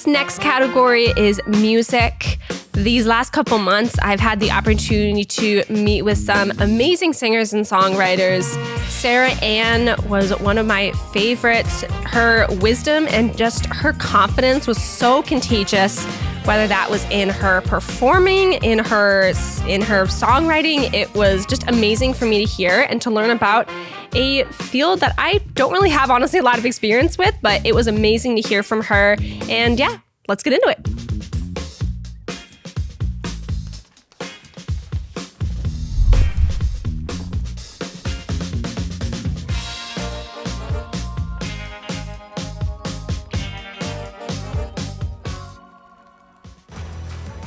next category is music. These last couple months, I've had the opportunity to meet with some amazing singers and songwriters. Sarah Ann was one of my favorites. Her wisdom and just her confidence was so contagious, whether that was in her performing, in her songwriting. It was just amazing for me to hear and to learn about a field that I don't really have, honestly, a lot of experience with, but it was amazing to hear from her. And yeah, let's get into it.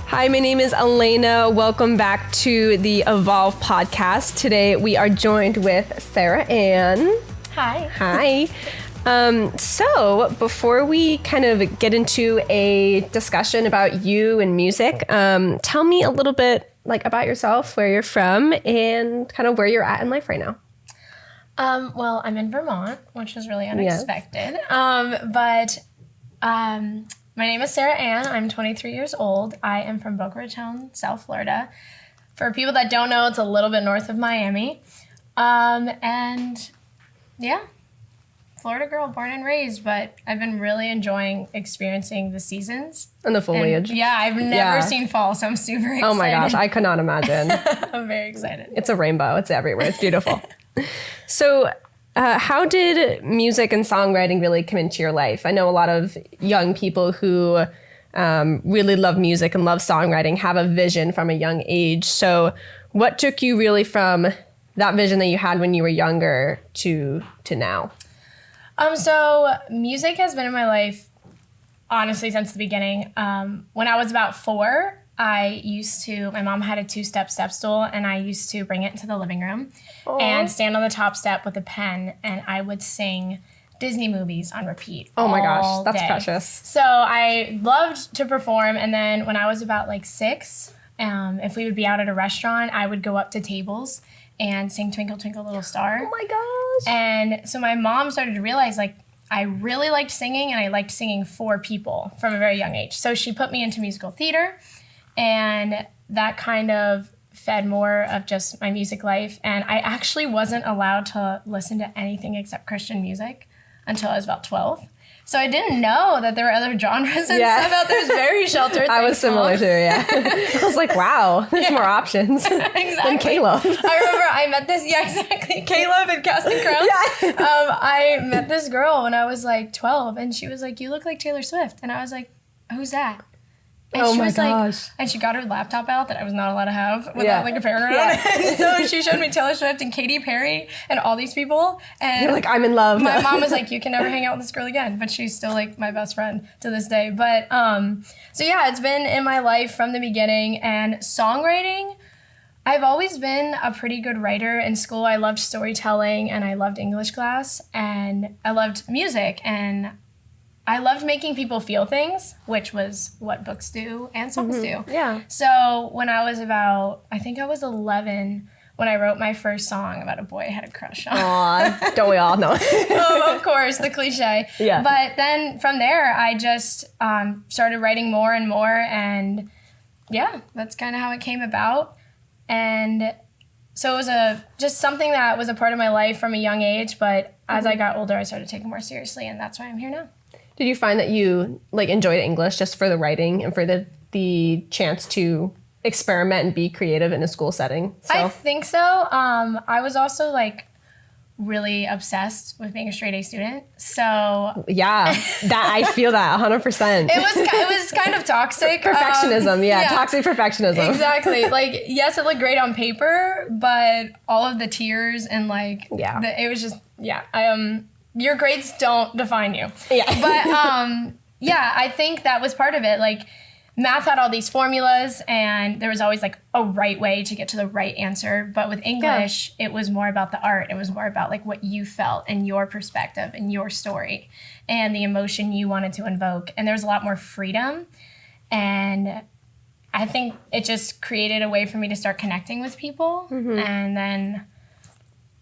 Hi, my name is Elena. Welcome back to the Evolve podcast. Today we are joined with Sarah Ann. Hi. Hi. So before we kind of get into a discussion about you and music, tell me a little bit about yourself, where you're from, and kind of where you're at in life right now. Well, I'm in Vermont, which is really unexpected. Yes. My name is Sarah Ann. I'm 23 years old. I am from Boca Raton, South Florida. For people that don't know, it's a little bit north of Miami. Florida girl, born and raised, but I've been really enjoying experiencing the seasons. And the foliage. I've never seen fall, so I'm super excited. Oh my gosh, I could not imagine. I'm very excited. It's a rainbow. It's everywhere. It's beautiful. So how did music and songwriting really come into your life? I know a lot of young people who really love music and love songwriting have a vision from a young age. So what took you really from that vision that you had when you were younger to now? So music has been in my life, honestly, since the beginning. When I was about 4, my mom had a 2-step step stool, and I used to bring it into the living room and stand on the top step with a pen, and I would sing Disney movies on repeat. Oh my gosh, that's day. precious. So I loved to perform, and then when I was about 6, if we would be out at a restaurant, I would go up to tables and sing Twinkle Twinkle Little Star. Oh my gosh. And so my mom started to realize I really liked singing, and I liked singing for people from a very young age. So she put me into musical theater, and that kind of fed more of just my music life. And I actually wasn't allowed to listen to anything except Christian music until I was about 12. So I didn't know that there were other genres and stuff out there. It was very sheltered. I was similar too, yeah. I was like, wow, there's more options than Caleb. I remember I met this, Caleb and Casting Crowns. Yeah. I met this girl when I was 12, and she was like, "You look like Taylor Swift." And I was like, "Who's that?" And oh she my was gosh. And she got her laptop out that I was not allowed to have without a parent around. Yeah. And so she showed me Taylor Swift and Katy Perry and all these people. And you're like, I'm in love. My mom was like, you can never hang out with this girl again. But she's still my best friend to this day. But it's been in my life from the beginning. And songwriting, I've always been a pretty good writer. In school, I loved storytelling, and I loved English class, and I loved music, and I loved making people feel things, which was what books do and songs do. Yeah. So when I was I think I was 11 when I wrote my first song about a boy I had a crush on. Aw, don't we all know? Oh, of course, the cliche. Yeah. But then from there, I just started writing more and more, and that's kind of how it came about. And so it was just something that was a part of my life from a young age, but as I got older, I started taking it more seriously, and that's why I'm here now. Did you find that you enjoyed English just for the writing and for the chance to experiment and be creative in a school setting? So. I think so. I was also really obsessed with being a straight A student. So yeah, I feel that 100%. It was kind of toxic. Perfectionism, toxic perfectionism. Exactly. Yes, it looked great on paper, but all of the tears and it was just your grades don't define you. Yeah. But I think that was part of it. Math had all these formulas, and there was always a right way to get to the right answer. But with English, it was more about the art. It was more about what you felt and your perspective and your story and the emotion you wanted to invoke. And there was a lot more freedom. And I think it just created a way for me to start connecting with people. Mm-hmm. And then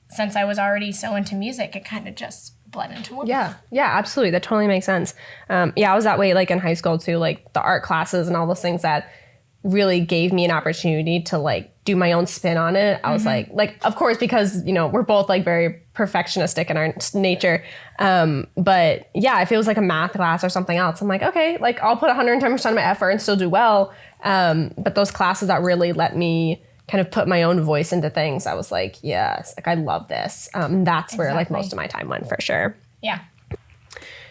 since I was already so into music, it kind of just blend into one. Yeah, absolutely. That totally makes sense. I was that way like in high school too, like the art classes and all those things that really gave me an opportunity to like do my own spin on it. I was like, of course, because, you know, we're both like very perfectionistic in our nature. But yeah, if it was like a math class or something else, I'm like, okay, like I'll put 110% of my effort and still do well. But those classes that really let me kind of put my own voice into things, I was like, yes, like I love this. That's where like most of my time went for sure. Yeah.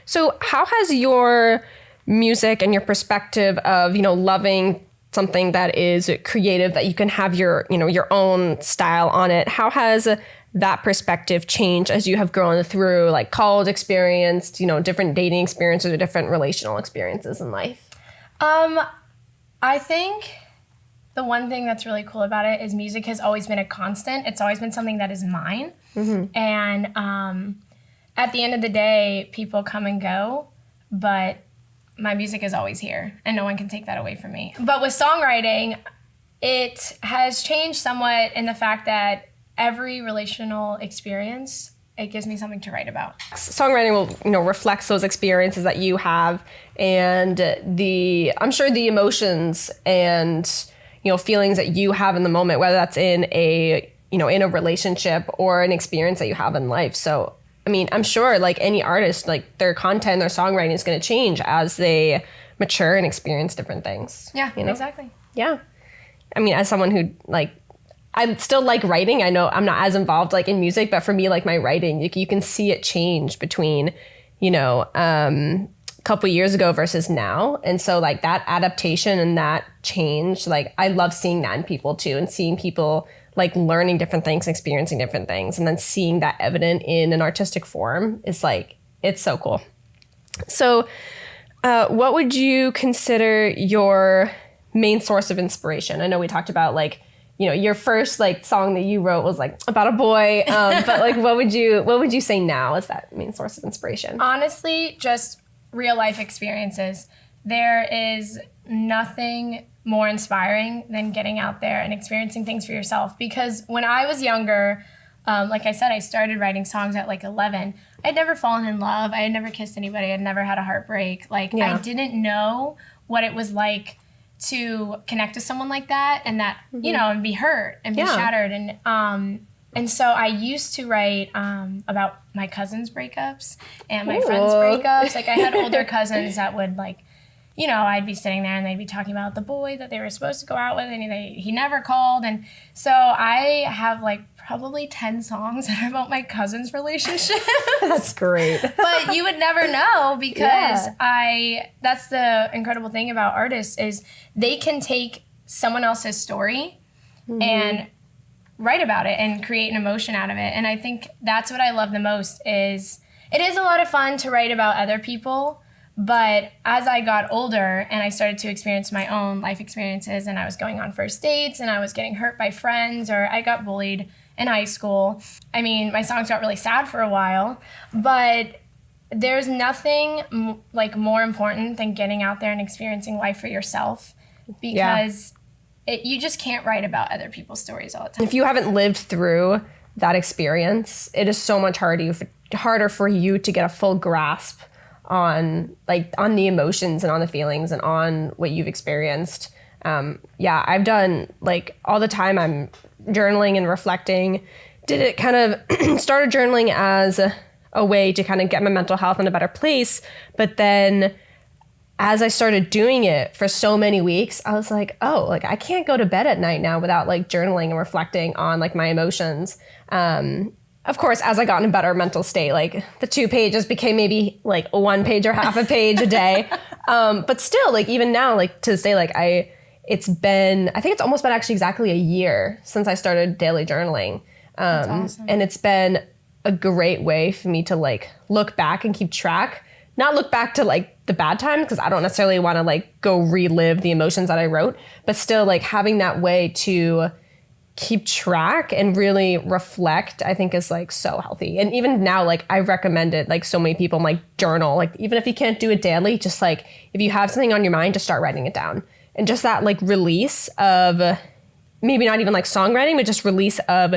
So how has your music and your perspective of, you know, loving something that is creative, that you can have your, you know, your own style on it, how has that perspective changed as you have grown through like college experience, you know, different dating experiences or different relational experiences in life? I think the one thing that's really cool about it is music has always been a constant. It's always been something that is mine. And at the end of the day, people come and go, but my music is always here and no one can take that away from me. But with songwriting, it has changed somewhat in the fact that every relational experience, it gives me something to write about. Songwriting will, you know, reflects those experiences that you have and I'm sure the emotions and, you know, feelings that you have in the moment, whether that's in a, you know, in a relationship or an experience that you have in life. So I mean, I'm sure like any artist, like their content, their songwriting is going to change as they mature and experience different things. Yeah, you know? Exactly. Yeah. I mean, as someone who like, I still like writing. I know I'm not as involved like in music, but for me, like my writing, you can see it change between, you know, a couple years ago versus now. And so like that adaptation and that change, like I love seeing that in people too, and seeing people like learning different things, experiencing different things, and then seeing that evident in an artistic form is like, it's so cool. So what would you consider your main source of inspiration? I know we talked about like, you know, your first like song that you wrote was like about a boy, but like what would you say now is that main source of inspiration? Honestly, just real life experiences. There is nothing more inspiring than getting out there and experiencing things for yourself. Because when I was younger, like I said, I started writing songs at like 11. I'd never fallen in love. I had never kissed anybody. I'd never had a heartbreak. Like I didn't know what it was like to connect to someone like that and that, you know, and be hurt and be shattered. And so I used to write about my cousins' breakups and my friends' breakups. Like I had older cousins that would like, you know, I'd be sitting there and they'd be talking about the boy that they were supposed to go out with and he never called. And so I have like probably 10 songs that are about my cousin's relationship. That's great. But you would never know because that's the incredible thing about artists is they can take someone else's story and write about it and create an emotion out of it. And I think that's what I love the most is it is a lot of fun to write about other people. But as I got older and I started to experience my own life experiences and I was going on first dates and I was getting hurt by friends or I got bullied in high school, I mean, my songs got really sad for a while, but there's nothing like more important than getting out there and experiencing life for yourself because you just can't write about other people's stories all the time. If you haven't lived through that experience, it is so much harder for you to get a full grasp on the emotions and on the feelings and on what you've experienced. I've done like all the time I'm journaling and reflecting. Did it kind of started journaling as a way to kind of get my mental health in a better place. But then as I started doing it for so many weeks, I was like, oh, like I can't go to bed at night now without like journaling and reflecting on like my emotions. Of course, as I got in a better mental state, like the 2 pages became maybe like 1 page or half a page a day. But still, like even now, like to this day, like I think it's almost been actually exactly a year since I started daily journaling. That's awesome. And it's been a great way for me to like look back and keep track, not look back to like the bad times, because I don't necessarily want to like go relive the emotions that I wrote, but still like having that way to keep track and really reflect, I think is like so healthy. And even now, like I recommend it, like so many people like journal, like even if you can't do it daily, just like if you have something on your mind, just start writing it down. And just that like release of maybe not even like songwriting, but just release of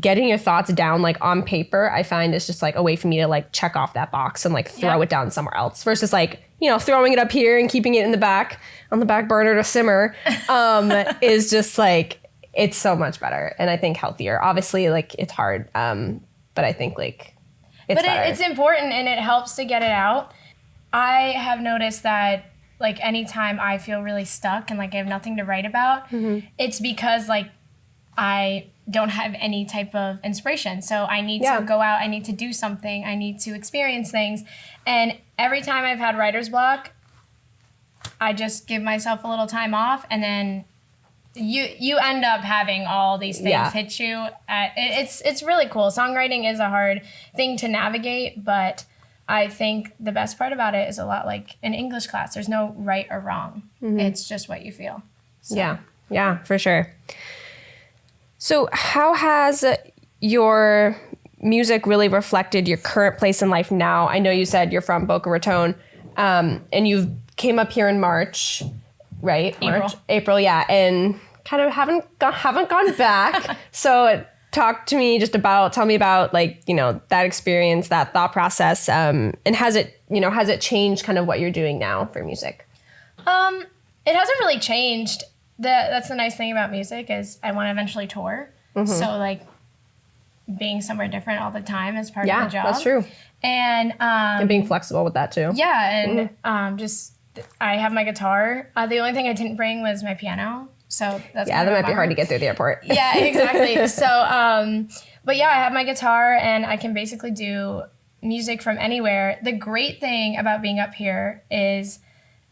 getting your thoughts down like on paper, I find is just like a way for me to like check off that box and like throw it down somewhere else versus like, you know, throwing it up here and keeping it in the back on the back burner to simmer is just like, it's so much better. And I think healthier. Obviously, like it's hard. But I think like it's important and it helps to get it out. I have noticed that like anytime I feel really stuck and like I have nothing to write about, it's because like I don't have any type of inspiration. So I need to go out, I need to do something, I need to experience things. And every time I've had writer's block, I just give myself a little time off, and then you end up having all these things hit you. It's really cool. Songwriting is a hard thing to navigate, but I think the best part about it is a lot like an English class. There's no right or wrong. It's just what you feel. So. Yeah, for sure. So how has your music really reflected your current place in life now? I know you said you're from Boca Raton, and you came up here in March, right? April, yeah, and kind of haven't gone back. So tell me about like, you know, that experience, that thought process, and has it changed kind of what you're doing now for music? It hasn't really changed. That's the nice thing about music is I want to eventually tour. So like being somewhere different all the time is part of the job. Yeah, that's true. And being flexible with that too. Yeah, and just I have my guitar. The only thing I didn't bring was my piano. So that's that might be hard to get through the airport. Yeah, exactly. So, but yeah, I have my guitar and I can basically do music from anywhere. The great thing about being up here is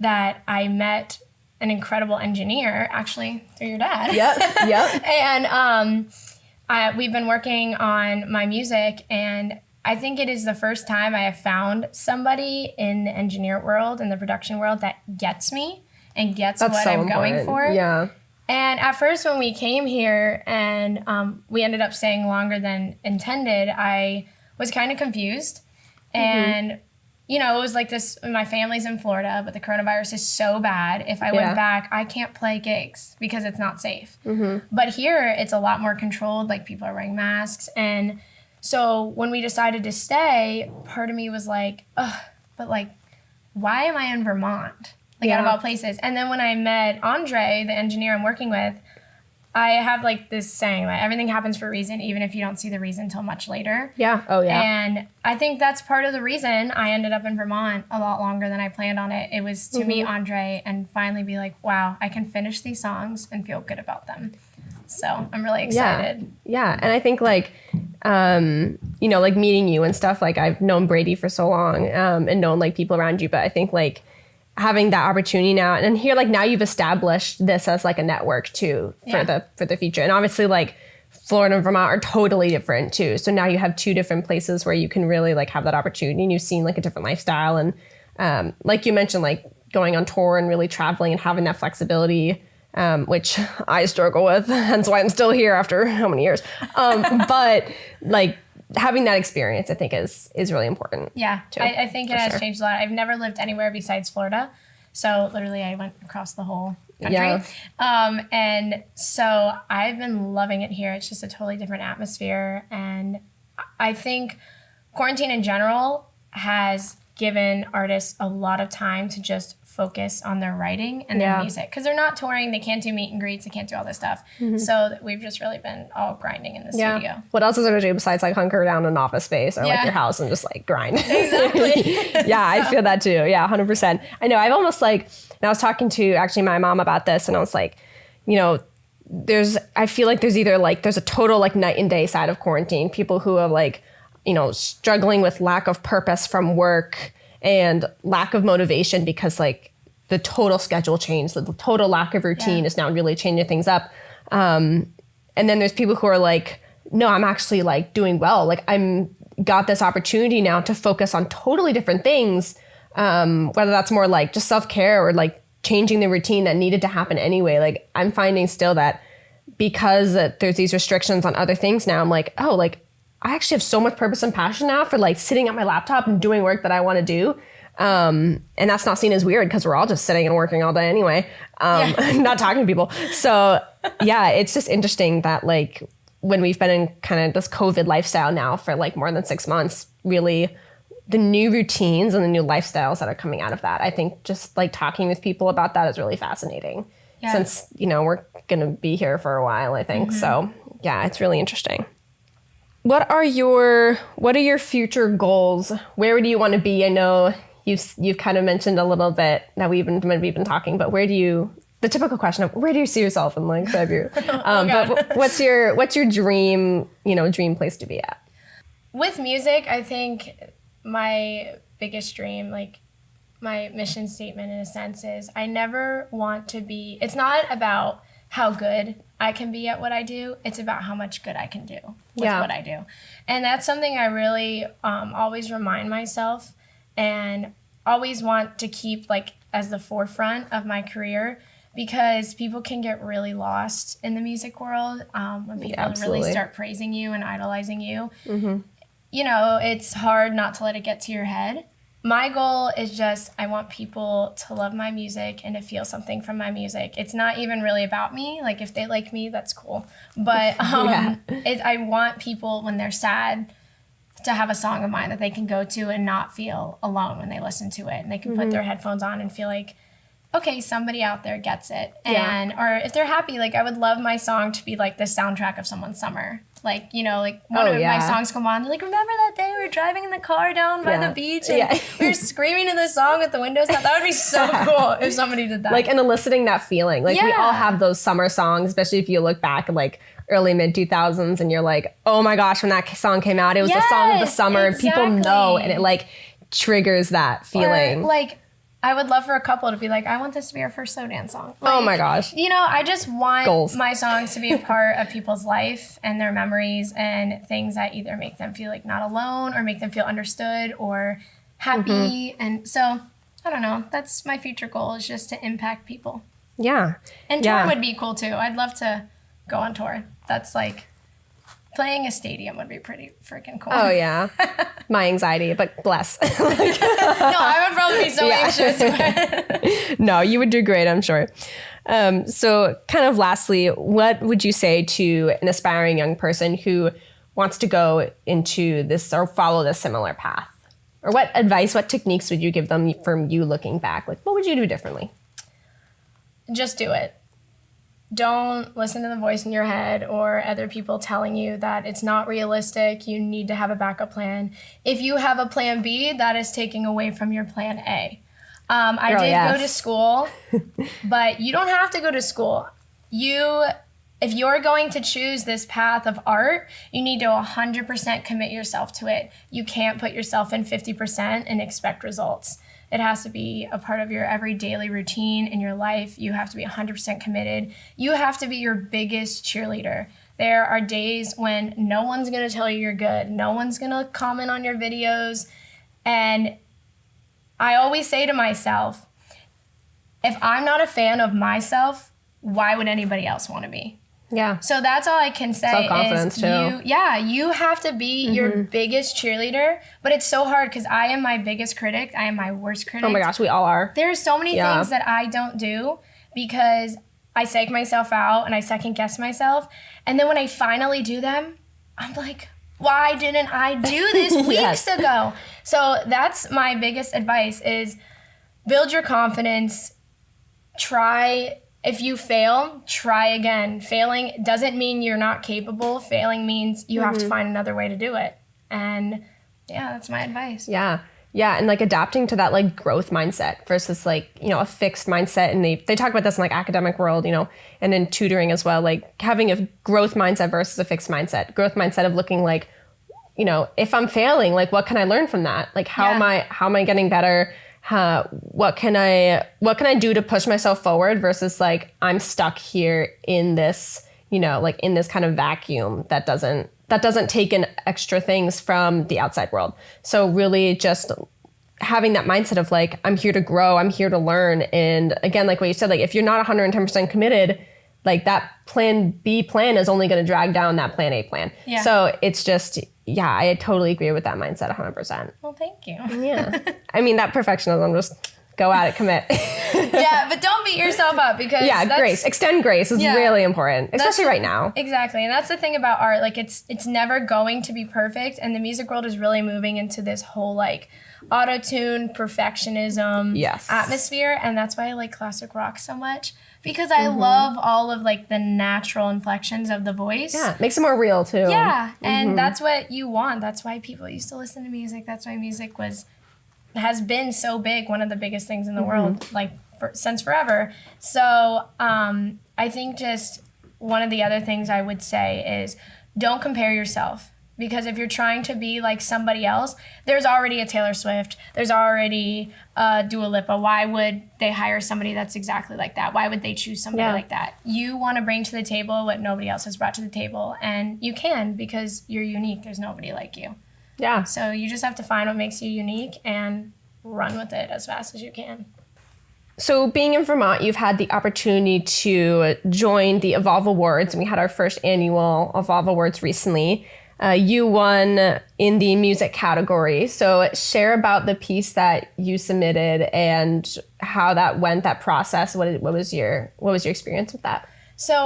that I met an incredible engineer, actually through your dad. Yep. And we've been working on my music, and I think it is the first time I have found somebody in the engineer world, in the production world, that gets me and gets what I'm going for. Yeah. And at first when we came here and we ended up staying longer than intended, I was kind of confused. And, you know, it was like this, my family's in Florida, but the coronavirus is so bad. If I went back, I can't play gigs because it's not safe. But here, it's a lot more controlled, like people are wearing masks. And so when we decided to stay, part of me was like, ugh, but like, why am I in Vermont? Like out of all places. And then when I met Andre, the engineer I'm working with, I have like this saying that everything happens for a reason, even if you don't see the reason until much later. Yeah. Oh yeah. And I think that's part of the reason I ended up in Vermont a lot longer than I planned on it. It was to meet Andre and finally be like, wow, I can finish these songs and feel good about them. So I'm really excited. Yeah. And I think like, you know, like meeting you and stuff, like I've known Brady for so long and known like people around you, but I think like having that opportunity now, and here, like now you've established this as like a network too for the future. And obviously like Florida and Vermont are totally different too. So now you have two different places where you can really like have that opportunity, and you've seen like a different lifestyle. And like you mentioned, like going on tour and really traveling and having that flexibility, which I struggle with, hence why I'm still here after how many years. But like having that experience, I think is really important. Yeah, I think it has changed a lot. I've never lived anywhere besides Florida. So literally I went across the whole country. Yeah. And so I've been loving it here. It's just a totally different atmosphere. And I think quarantine in general has given artists a lot of time to just focus on their writing and their music, because they're not touring, they can't do meet and greets, they can't do all this stuff. So we've just really been all grinding in the studio. What else is there to do besides like hunker down in an office space or like your house and just like grind? Exactly. I feel that too. Yeah, 100%. I know. I've almost like, and I was talking to actually my mom about this, and I was like, you know, I feel like there's either like, there's a total like night and day side of quarantine. People who are like, you know, struggling with lack of purpose from work and lack of motivation because like the total schedule changed, the total lack of routine is now really changing things up. And then there's people who are like, no, I'm actually like doing well. Like I'm got this opportunity now to focus on totally different things. Whether that's more like just self-care or like changing the routine that needed to happen anyway. Like I'm finding still that because there's these restrictions on other things now, I'm like, oh, like I actually have so much purpose and passion now for like sitting at my laptop and doing work that I want to do. And that's not seen as weird because we're all just sitting and working all day anyway, not talking to people. So yeah, it's just interesting that like when we've been in kind of this COVID lifestyle now for like more than 6 months, really the new routines and the new lifestyles that are coming out of that. I think just like talking with people about that is really fascinating since, you know, we're going to be here for a while, I think. So yeah, it's really interesting. What are your future goals? Where do you want to be? I know you've kind of mentioned a little bit that we've been talking, but the typical question of where do you see yourself in like 5 years? But what's your dream, dream place to be at? With music, I think my biggest dream, like my mission statement in a sense, is I never want to be, it's not about how good I can be at what I do, it's about how much good I can do with what I do. And that's something I really always remind myself and always want to keep like as the forefront of my career, because people can get really lost in the music world when people really start praising you and idolizing you. You know, it's hard not to let it get to your head. My goal is just, I want people to love my music and to feel something from my music. It's not even really about me. Like, if they like me, that's cool. But I want people, when they're sad, to have a song of mine that they can go to and not feel alone when they listen to it. And they can put their headphones on and feel like, okay, somebody out there gets it. And or if they're happy, like I would love my song to be like the soundtrack of someone's summer. Like, you know, like one of my songs come on, they're like, remember that day we were driving in the car down by the beach and we were screaming to the song with the windows down? That would be so cool if somebody did that. Like, and eliciting that feeling. Like, we all have those summer songs, especially if you look back at like early mid 2000s and you're like, oh my gosh, when that song came out, it was the song of the summer. And people know, and it like triggers that feeling. Or, like, I would love for a couple to be like, I want this to be our first slow dance song. Like, oh my gosh. You know, I just want my songs to be a part of people's life and their memories and things that either make them feel like not alone or make them feel understood or happy. And so, I don't know, that's my future goal, is just to impact people. Yeah. And tour would be cool too. I'd love to go on tour. That's like, playing a stadium would be pretty freaking cool. Oh, yeah. My anxiety, but bless. No, I would probably be so anxious. No, you would do great, I'm sure. So kind of lastly, what would you say to an aspiring young person who wants to go into this or follow this similar path? Or what advice, what techniques would you give them from you looking back? Like, what would you do differently? Just do it. Don't listen to the voice in your head or other people telling you that it's not realistic. You need to have a backup plan. If you have a plan B, that is taking away from your plan A. I did go to school, but you don't have to go to school. If you're going to choose this path of art, you need to 100% commit yourself to it. You can't put yourself in 50% and expect results. It has to be a part of your every daily routine in your life. You have to be 100% committed. You have to be your biggest cheerleader. There are days when no one's gonna tell you you're good. No one's gonna comment on your videos. And I always say to myself, if I'm not a fan of myself, why would anybody else wanna be? Yeah. So that's all I can say. Self-confidence too. You have to be your biggest cheerleader, but it's so hard because I am my biggest critic. I am my worst critic. Oh my gosh, we all are. There's so many things that I don't do because I psych myself out and I second guess myself. And then when I finally do them, I'm like, why didn't I do this weeks ago? So that's my biggest advice, is build your confidence. Try. If you fail, try again. Failing doesn't mean you're not capable. Failing means you have to find another way to do it. And yeah, that's my advice. Yeah. Yeah. And like adapting to that like growth mindset versus like, a fixed mindset. And they talk about this in like academic world, and in tutoring as well, like having a growth mindset versus a fixed mindset. Growth mindset of looking like, if I'm failing, like what can I learn from that? Like how am I getting better? What can I do to push myself forward versus like I'm stuck here in this, like in this kind of vacuum that doesn't take in extra things from the outside world. So really just having that mindset of like, I'm here to grow, I'm here to learn. And again, like what you said, like if you're not 110% committed, like that plan B plan is only going to drag down that plan A plan. Yeah. So it's just, I totally agree with that mindset 100%. Well, thank you. Yeah. I mean, that perfectionism just Go at it, commit. Yeah, but don't beat yourself up because grace. Extend grace is really important, especially right now. Exactly. And that's the thing about art. Like it's never going to be perfect. And the music world is really moving into this whole like auto-tune, perfectionism atmosphere. And that's why I like classic rock so much. Because I love all of like the natural inflections of the voice. Yeah, makes it more real too. Yeah, and that's what you want. That's why people used to listen to music. That's why music has been so big, one of the biggest things in the world, like since forever. So I think just one of the other things I would say is don't compare yourself. Because if you're trying to be like somebody else, there's already a Taylor Swift, there's already a Dua Lipa. Why would they hire somebody that's exactly like that? Why would they choose somebody like that? You want to bring to the table what nobody else has brought to the table. And you can because you're unique. There's nobody like you. Yeah. So you just have to find what makes you unique and run with it as fast as you can. So being in Vermont, you've had the opportunity to join the Evolve Awards, and we had our first annual Evolve Awards recently. You won in the music category. So share about the piece that you submitted and how that went, that process. What was your experience with that? So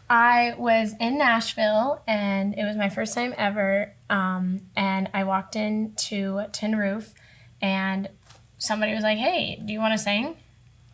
I was in Nashville, and it was my first time ever. And I walked into Tin Roof, and somebody was like, "Hey, do you want to sing?"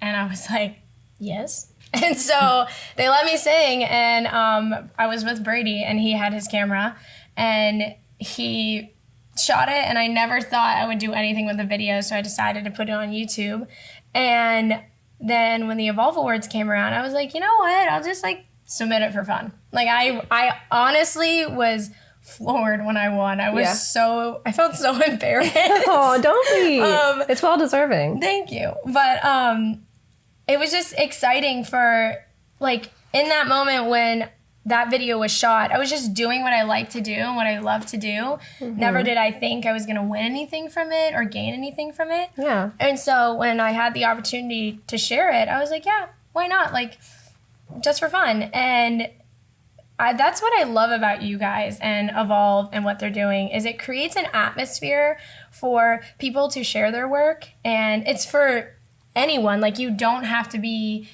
And I was like, "Yes." And so they let me sing, and I was with Brady, and he had his camera, and he shot it, and I never thought I would do anything with the video, so I decided to put it on YouTube. And then when the Evolve Awards came around, I was like, you know what? I'll just like submit it for fun. Like I honestly was floored when I won. I felt so embarrassed. Oh, don't be. It's well deserving. Thank you. But it was just exciting for, like, in that moment when that video was shot, I was just doing what I like to do and what I love to do. Never did I think I was going to win anything from it or gain anything from it. Yeah. And so when I had the opportunity to share it, I was like, yeah, why not? Like, just for fun. And that's what I love about you guys and Evolve and what they're doing is it creates an atmosphere for people to share their work. And it's for anyone. Like, you don't have to be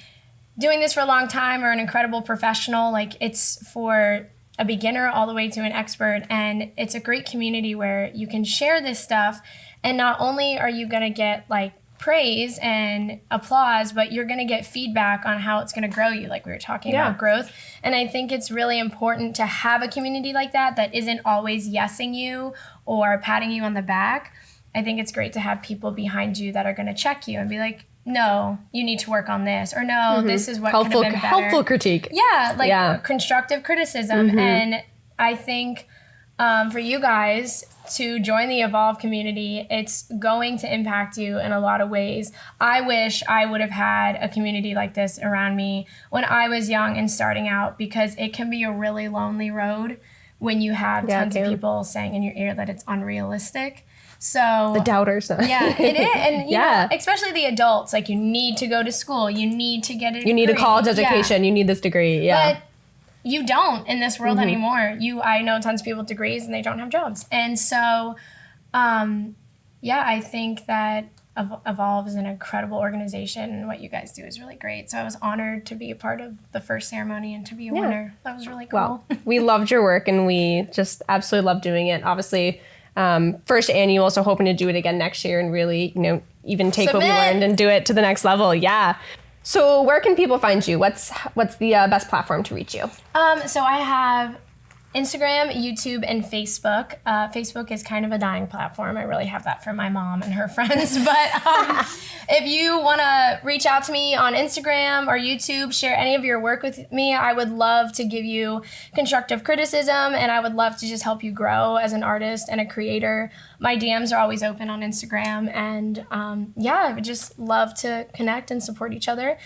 doing this for a long time or an incredible professional. Like, it's for a beginner all the way to an expert. And it's a great community where you can share this stuff. And not only are you going to get like praise and applause, but you're going to get feedback on how it's going to grow you. Like we were talking about growth. And I think it's really important to have a community like that isn't always yesing you or patting you on the back. I think it's great to have people behind you that are going to check you and be like, no, you need to work on this, or no, this is what could have been better. Helpful critique. Yeah, like constructive criticism. And I think for you guys to join the Evolve community, it's going to impact you in a lot of ways. I wish I would have had a community like this around me when I was young and starting out, because it can be a really lonely road when you have tons of people saying in your ear that it's unrealistic. So the doubters. Yeah, it is. And you know, especially the adults, like, you need to go to school, you need to get a degree. You need a college education, you need this degree. But you don't in this world anymore. I know tons of people with degrees and they don't have jobs. And so I think that Evolve is an incredible organization, and what you guys do is really great. So I was honored to be a part of the first ceremony and to be a winner. That was really cool. Well, we loved your work and we just absolutely loved doing it. Obviously, first annual, so hoping to do it again next year and really, even take what we learned and do it to the next level. Yeah. So where can people find you? What's the best platform to reach you? So I have Instagram, YouTube, and Facebook. Facebook is kind of a dying platform. I really have that for my mom and her friends. But if you want to reach out to me on Instagram or YouTube, share any of your work with me, I would love to give you constructive criticism, and I would love to just help you grow as an artist and a creator. My DMs are always open on Instagram, and I would just love to connect and support each other.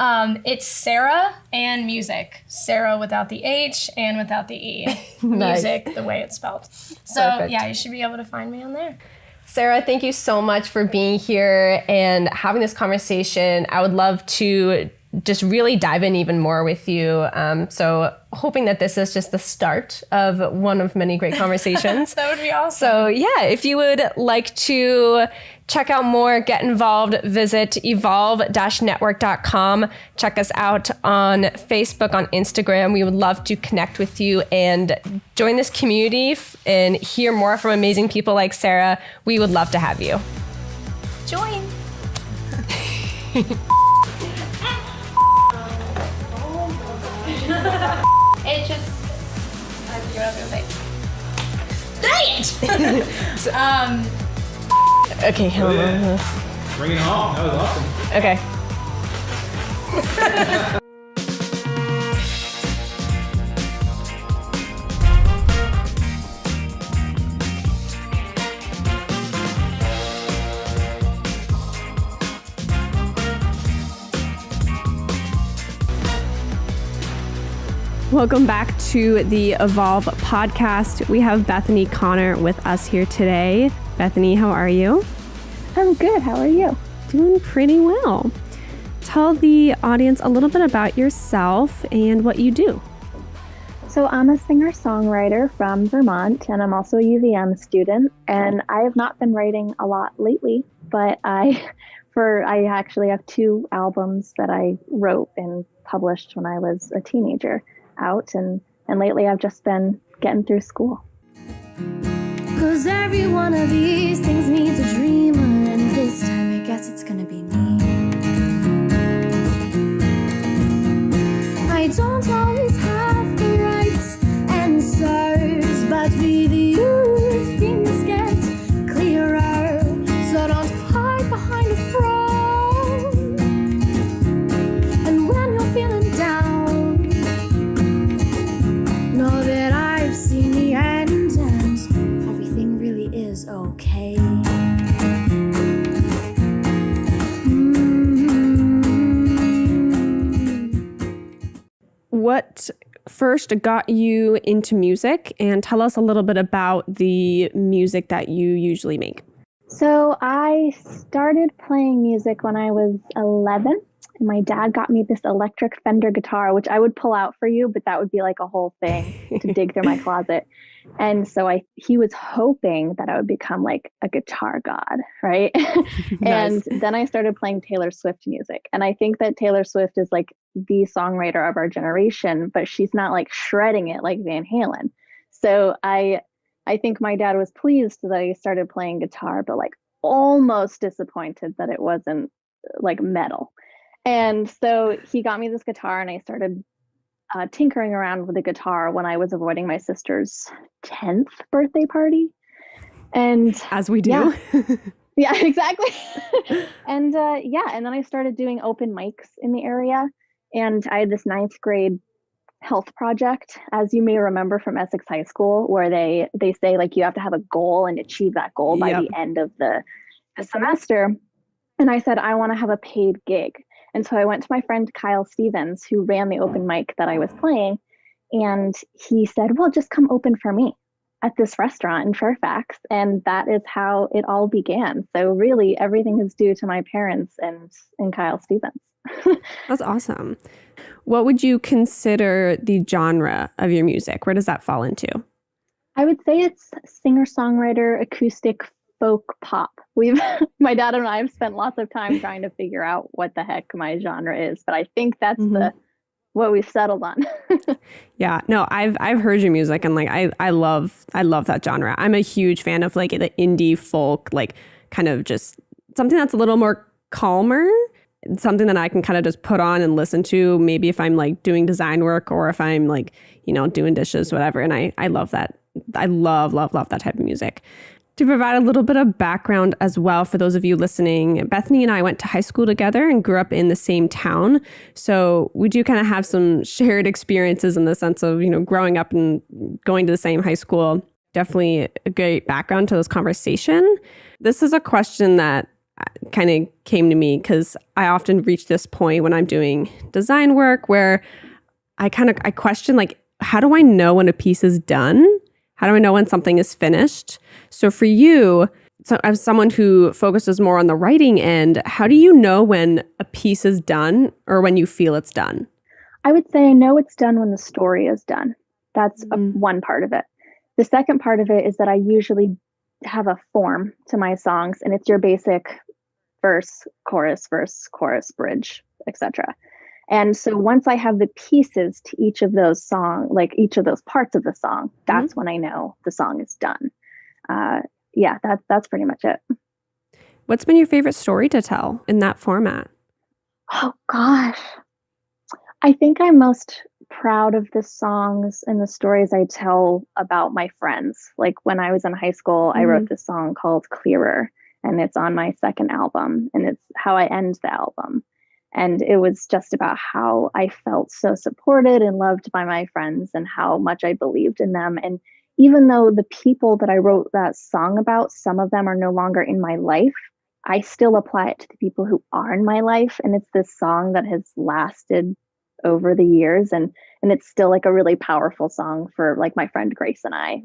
It's Sarah and Music. Sarah without the H and without the E. Nice. Music, the way it's spelled. So Perfect. You should be able to find me on there. Sarah, thank you so much for being here and having this conversation. I would love to just really dive in even more with you. So hoping that this is just the start of one of many great conversations. That would be awesome. So yeah, if you would like to check out more, get involved, visit evolve-network.com. Check us out on Facebook, on Instagram. We would love to connect with you and join this community and hear more from amazing people like Sarah. We would love to have you. Join. It just, I forget what I was gonna say. Dang it! Okay, hold on. Bring it home. That was awesome. Okay. Welcome back to the Evolve podcast. We have Bethany Connor with us here today. Bethany, how are you? I'm good. How are you? Doing pretty well. Tell the audience a little bit about yourself and what you do. So I'm a singer-songwriter from Vermont, and I'm also a UVM student. And I have not been writing a lot lately, but I actually have 2 albums that I wrote and published when I was a teenager out, and lately I've just been getting through school. 'Cause every one of these things needs a dreamer, and this time I guess it's gonna be me. I don't always have the right answers, but with you things get clearer, so don't hide behind the front. And when you're feeling down, know that I've seen the end and everything really is okay. What first got you into music, and tell us a little bit about the music that you usually make. So I started playing music when I was 11. And my dad got me this electric Fender guitar, which I would pull out for you, but that would be like a whole thing to dig through my closet. And so he was hoping that I would become like a guitar god, right? Nice. And then I started playing Taylor Swift music. And I think that Taylor Swift is like the songwriter of our generation, but she's not like shredding it like Van Halen. So I think my dad was pleased that I started playing guitar, but like almost disappointed that it wasn't like metal. And so he got me this guitar, and I started tinkering around with the guitar when I was avoiding my sister's 10th birthday party. And As we do. Yeah, yeah, exactly. And and then I started doing open mics in the area. And I had this 9th grade health project, as you may remember from Essex High School, where they say like you have to have a goal and achieve that goal by the end of the semester. And I said, I want to have a paid gig. And so I went to my friend Kyle Stevens, who ran the open mic that I was playing. And he said, well, just come open for me at this restaurant in Fairfax. And that is how it all began. So really everything is due to my parents and Kyle Stevens. That's awesome. What would you consider the genre of your music? Where does that fall into? I would say it's singer-songwriter, acoustic, folk pop. My dad and I have spent lots of time trying to figure out what the heck my genre is, but I think that's what we've settled on. Yeah, no, I've heard your music, and like I love that genre. I'm a huge fan of like the indie folk, like kind of just something that's a little more calmer, something that I can kind of just put on and listen to, maybe if I'm like doing design work or if I'm like, doing dishes, whatever. And I love that. I love that type of music. To provide a little bit of background as well for those of you listening, Bethany and I went to high school together and grew up in the same town. So we do kind of have some shared experiences in the sense of, growing up and going to the same high school. Definitely a great background to this conversation. This is a question that kind of came to me because I often reach this point when I'm doing design work where I question, like, how do I know when a piece is done? How do I know when something is finished? So for you, So as someone who focuses more on the writing end, how do you know when a piece is done or when you feel it's done? I would say I know it's done when the story is done. That's one part of it. The second part of it is that I usually have a form to my songs, and it's your basic verse, chorus, bridge, etc. And so once I have the pieces to each of those each of those parts of the song, that's when I know the song is done. That's pretty much it. What's been your favorite story to tell in that format? Oh gosh. I think I'm most proud of the songs and the stories I tell about my friends. Like when I was in high school, I wrote this song called Clearer, and it's on my second album, and it's how I end the album. And it was just about how I felt so supported and loved by my friends and how much I believed in them. And even though the people that I wrote that song about, some of them are no longer in my life, I still apply it to the people who are in my life. And it's this song that has lasted over the years. And it's still like a really powerful song for like my friend Grace and I.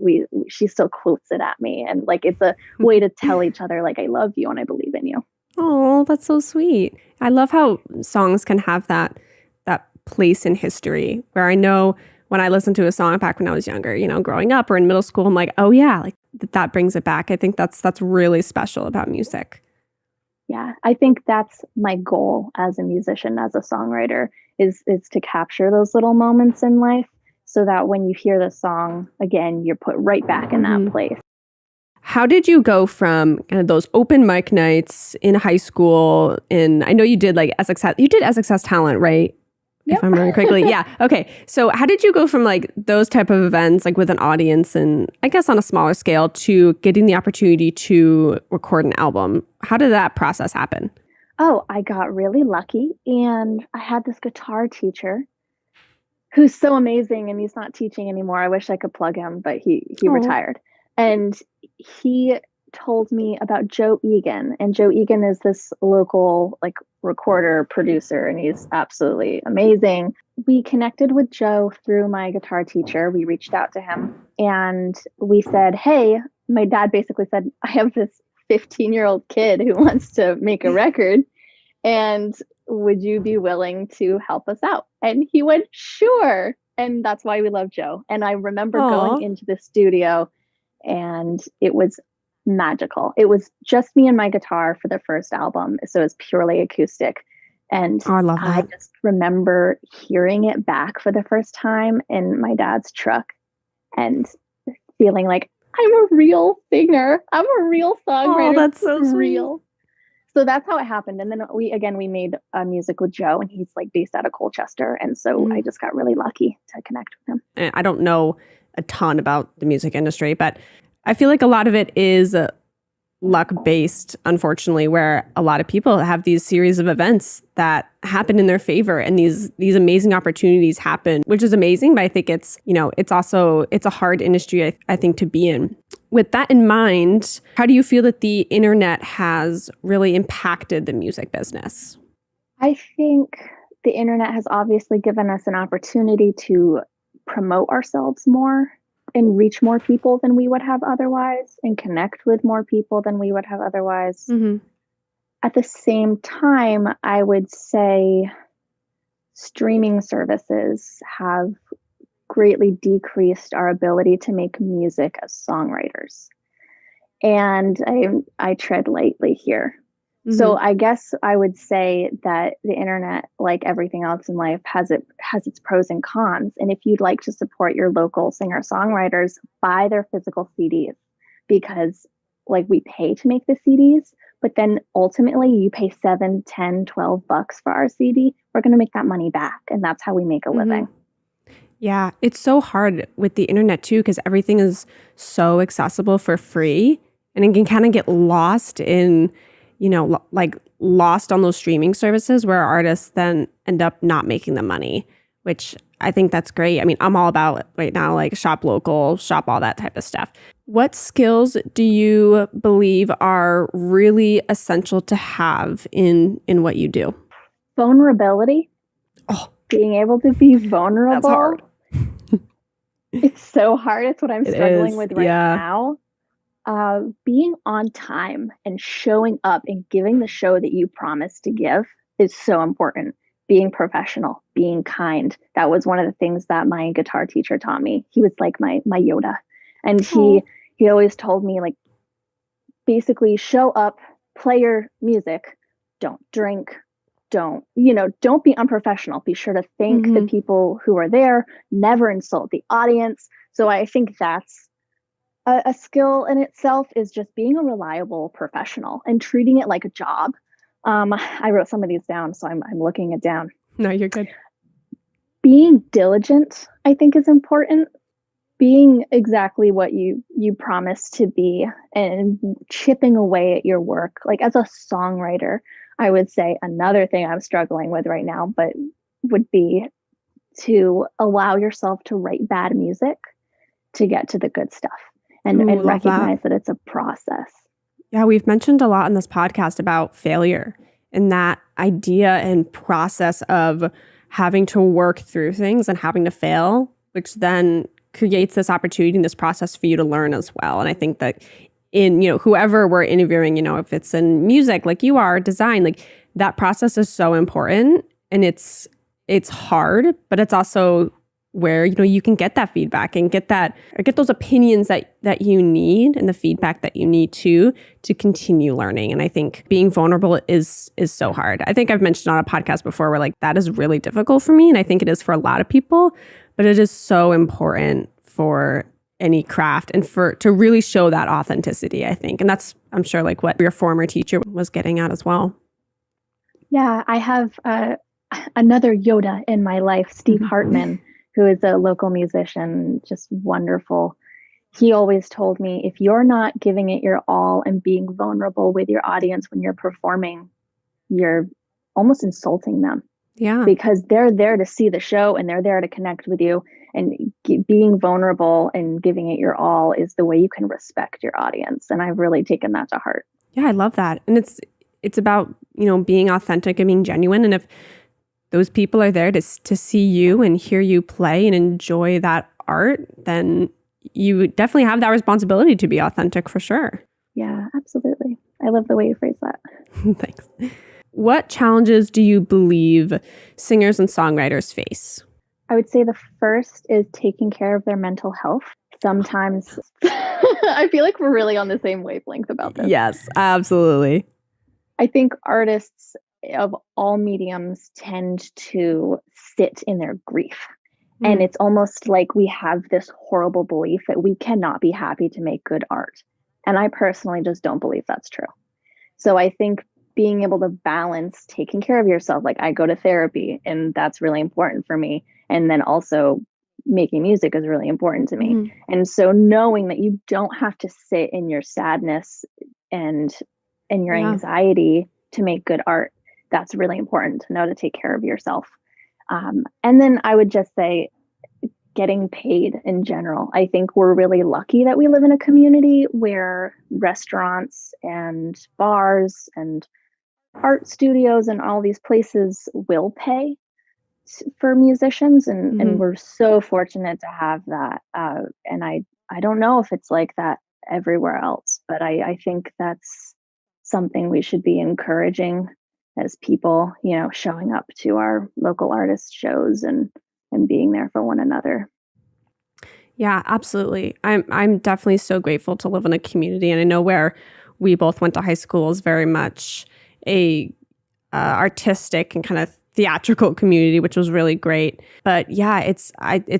She still quotes it at me. And like it's a way to tell each other, like, I love you and I believe in you. Oh, that's so sweet. I love how songs can have that place in history where I know when I listened to a song back when I was younger, growing up or in middle school, I'm like, oh yeah, like that brings it back. I think that's really special about music. Yeah, I think that's my goal as a musician, as a songwriter, is to capture those little moments in life so that when you hear the song again, you're put right back in that place. How did you go from kind of those open mic nights in high school? I know you did like SXS Talent, right? Yep. If I'm remembering correctly. Yeah. Okay. So how did you go from like those type of events, like with an audience and I guess on a smaller scale, to getting the opportunity to record an album? How did that process happen? Oh, I got really lucky, and I had this guitar teacher who's so amazing, and he's not teaching anymore. I wish I could plug him, but he retired. And he told me about Joe Egan, and Joe Egan is this local like recorder producer, and he's absolutely amazing. We connected with Joe through my guitar teacher. We reached out to him and we said, hey, my dad basically said, I have this 15-year-old kid who wants to make a record, and would you be willing to help us out? And he went, sure. And that's why we love Joe. And I remember going into the studio, and it was magical. It was just me and my guitar for the first album. So it was purely acoustic. And I love that. I just remember hearing it back for the first time in my dad's truck and feeling like I'm a real singer. I'm a real songwriter. Oh, that's so real. So that's how it happened. And then we made music with Joe, and he's like based out of Colchester. And so I just got really lucky to connect with him. And I don't know a ton about the music industry, but I feel like a lot of it is luck-based, unfortunately, where a lot of people have these series of events that happen in their favor, and these amazing opportunities happen, which is amazing. But I think it's a hard industry, I think, to be in. With that in mind, how do you feel that the internet has really impacted the music business? I think the internet has obviously given us an opportunity to promote ourselves more and reach more people than we would have otherwise, and connect with more people than we would have otherwise. Mm-hmm. At the same time, I would say streaming services have greatly decreased our ability to make music as songwriters. And I tread lightly here. Mm-hmm. So I guess I would say that the internet, like everything else in life, has its pros and cons. And if you'd like to support your local singer-songwriters, buy their physical CDs, because like we pay to make the CDs, but then ultimately you pay $7, $10, $12 for our CD. We're going to make that money back. And that's how we make a living. Yeah, it's so hard with the internet too, because everything is so accessible for free, and it can kind of get lost in, like lost on those streaming services where artists then end up not making the money, which I think that's great. I mean, I'm all about right now, like shop local, shop all that type of stuff. What skills do you believe are really essential to have in what you do? Vulnerability. Oh, being able to be vulnerable. That's hard. It's so hard. It's what I'm struggling with right now. being on time and showing up and giving the show that you promised to give is so important. Being professional, being kind. That was one of the things that my guitar teacher taught me. He was like my Yoda. And he always told me, like, basically show up, play your music, don't drink, don't be unprofessional. Be sure to thank the people who are there, never insult the audience. So I think that's a skill in itself, is just being a reliable professional and treating it like a job. I wrote some of these down, so I'm looking it down. No, you're good. Being diligent, I think, is important. Being exactly what you promised to be and chipping away at your work. Like, as a songwriter, I would say another thing I'm struggling with right now, but would be to allow yourself to write bad music to get to the good stuff and recognize that it's a process. Yeah, we've mentioned a lot in this podcast about failure and that idea and process of having to work through things and having to fail, which then creates this opportunity and this process for you to learn as well. And I think that in, whoever we're interviewing, if it's in music like you are, design, like that process is so important, and it's hard, but it's also where, you can get that feedback and get those opinions that you need and the feedback that you need to continue learning. And I think being vulnerable is so hard. I think I've mentioned on a podcast before where, like, that is really difficult for me. And I think it is for a lot of people, but it is so important for any craft and to really show that authenticity, I think. And that's, I'm sure, like what your former teacher was getting at as well. Yeah, I have another Yoda in my life, Steve Hartman, who is a local musician, just wonderful. He always told me, if you're not giving it your all and being vulnerable with your audience when you're performing, you're almost insulting them. Yeah. Because they're there to see the show and they're there to connect with you. And being vulnerable and giving it your all is the way you can respect your audience. And I've really taken that to heart. Yeah, I love that. And it's about, being authentic and being genuine. And if those people are there to see you and hear you play and enjoy that art, then you definitely have that responsibility to be authentic, for sure. Yeah, absolutely. I love the way you phrase that. Thanks. What challenges do you believe singers and songwriters face? I would say the first is taking care of their mental health. Sometimes I feel like we're really on the same wavelength about this. Yes, absolutely. I think artists of all mediums tend to sit in their grief. And it's almost like we have this horrible belief that we cannot be happy to make good art. And I personally just don't believe that's true. So I think being able to balance taking care of yourself, like I go to therapy and that's really important for me. And then also making music is really important to me. And so knowing that you don't have to sit in your sadness and your anxiety to make good art, that's really important to know, to take care of yourself. And then I would just say getting paid in general. I think we're really lucky that we live in a community where restaurants and bars and art studios and all these places will pay for musicians. And we're so fortunate to have that. And I don't know if it's like that everywhere else, but I think that's something we should be encouraging as people, showing up to our local artist shows and being there for one another. Yeah, absolutely. I'm definitely so grateful to live in a community, and I know where we both went to high school is very much a artistic and kind of theatrical community, which was really great. But yeah, it's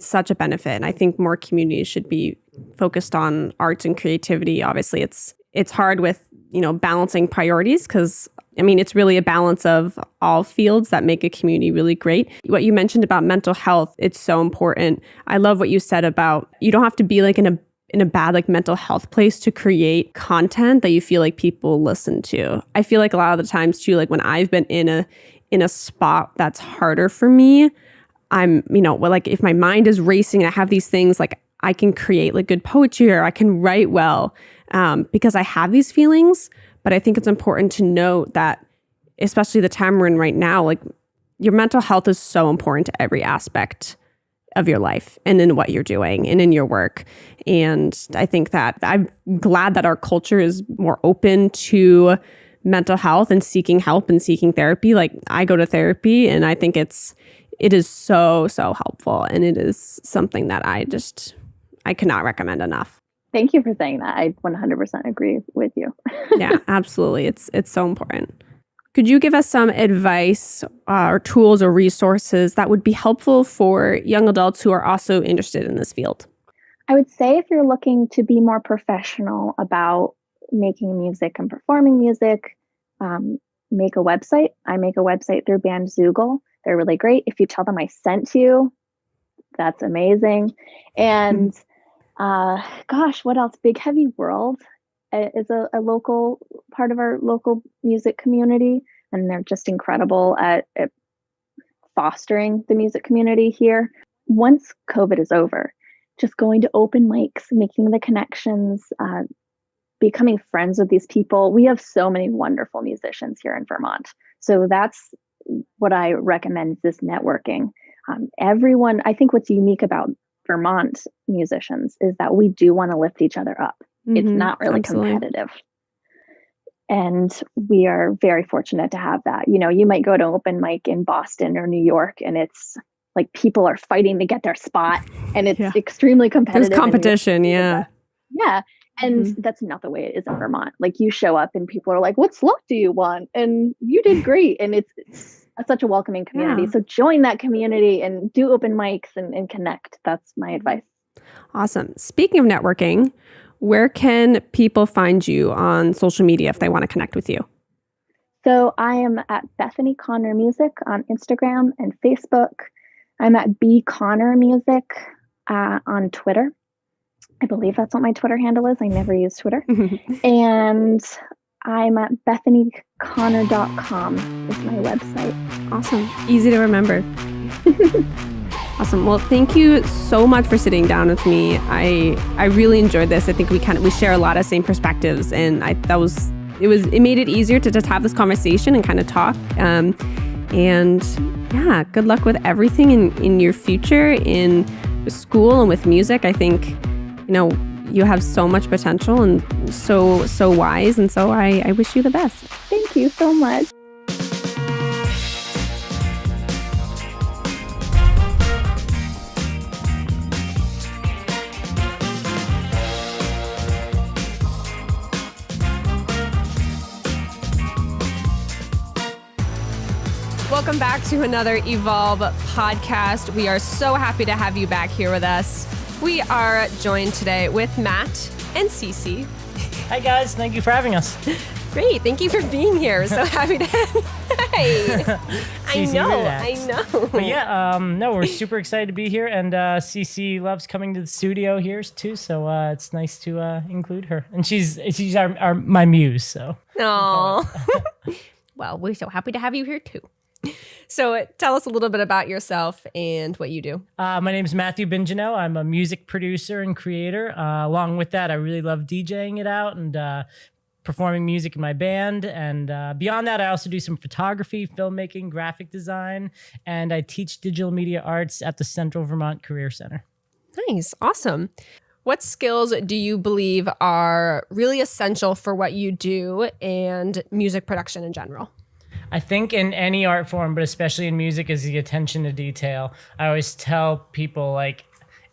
such a benefit, and I think more communities should be focused on arts and creativity. Obviously, it's hard with balancing priorities, because it's really a balance of all fields that make a community really great. What you mentioned about mental health, it's so important. I love what you said about you don't have to be like in a bad like mental health place to create content that you feel like people listen to. I feel like a lot of the times too, like when I've been in a spot that's harder for me, I'm, like if my mind is racing and I have these things, like I can create like good poetry or I can write well because I have these feelings. But I think it's important to note that, especially the time we're in right now, like your mental health is so important to every aspect of your life and in what you're doing and in your work. And I think that I'm glad that our culture is more open to mental health and seeking help and seeking therapy. Like I go to therapy and I think it is so helpful. And it is something that I cannot recommend enough. Thank you for saying that. I 100% agree with you. Yeah, absolutely. It's so important. Could you give us some advice or tools or resources that would be helpful for young adults who are also interested in this field? I would say if you're looking to be more professional about making music and performing music, make a website. I make a website through Bandzoogle. They're really great. If you tell them I sent you, that's amazing. And what else? Big Heavy World is a local part of our local music community, and they're just incredible at fostering the music community here. Once COVID is over, just going to open mics, making the connections, becoming friends with these people. We have so many wonderful musicians here in Vermont. So that's what I recommend, is this networking. Everyone, I think what's unique about Vermont musicians is that we do want to lift each other up. It's not really competitive. And we are very fortunate to have that. You know, you might go to open mic in Boston or New York and it's like people are fighting to get their spot and it's extremely competitive. There's competition, yeah. Yeah. And that's not the way it is in Vermont. Like you show up and people are like, what slot do you want? And you did great. And it's such a welcoming community. Yeah. So join that community and do open mics and connect. That's my advice. Awesome. Speaking of networking, where can people find you on social media if they want to connect with you? So I am at Bethany Connor Music on Instagram and Facebook. I'm at B Connor Music on Twitter. I believe that's what my Twitter handle is. I never use Twitter. And I'm at BethanyConnor.com is my website. Awesome. Easy to remember. Awesome. Well, thank you so much for sitting down with me. I really enjoyed this. I think we share a lot of same perspectives, and it made it easier to just have this conversation and kind of talk. And yeah, good luck with everything in your future, in school and with music. I think, you have so much potential and so wise. And so I wish you the best. Thank you so much. Welcome back to another Evolve podcast. We are so happy to have you back here with us. We are joined today with Matt and Cece. Hi guys, thank you for having us. Great, thank you for being here. We're so happy to have you. Hey, I know. But yeah, we're super excited to be here, and Cece loves coming to the studio here too, so it's nice to include her. And she's my muse, so. Aww. Well, we're so happy to have you here too. So tell us a little bit about yourself and what you do. My name is Matthew Bingeno. I'm a music producer and creator. Along with that, I really love DJing it out and performing music in my band. And beyond that, I also do some photography, filmmaking, graphic design, and I teach digital media arts at the Central Vermont Career Center. Nice. Awesome. What skills do you believe are really essential for what you do and music production in general? I think in any art form, but especially in music, is the attention to detail. I always tell people,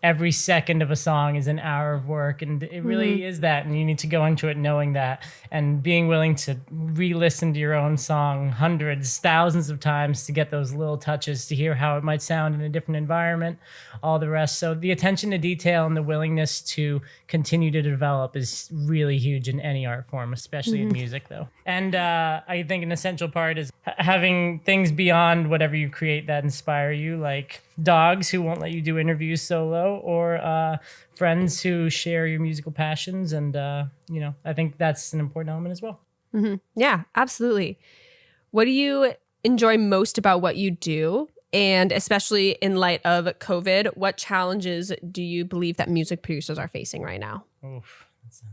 every second of a song is an hour of work, and it really is that, and you need to go into it knowing that, and being willing to re-listen to your own song hundreds, thousands of times to get those little touches, to hear how it might sound in a different environment, all the rest. So the attention to detail and the willingness to continue to develop is really huge in any art form, especially in music, though. And I think an essential part is having things beyond whatever you create that inspire you, like dogs who won't let you do interviews solo, or friends who share your musical passions. And, I think that's an important element as well. Mm-hmm. Yeah, absolutely. What do you enjoy most about what you do? And especially in light of COVID, what challenges do you believe that music producers are facing right now? Oof,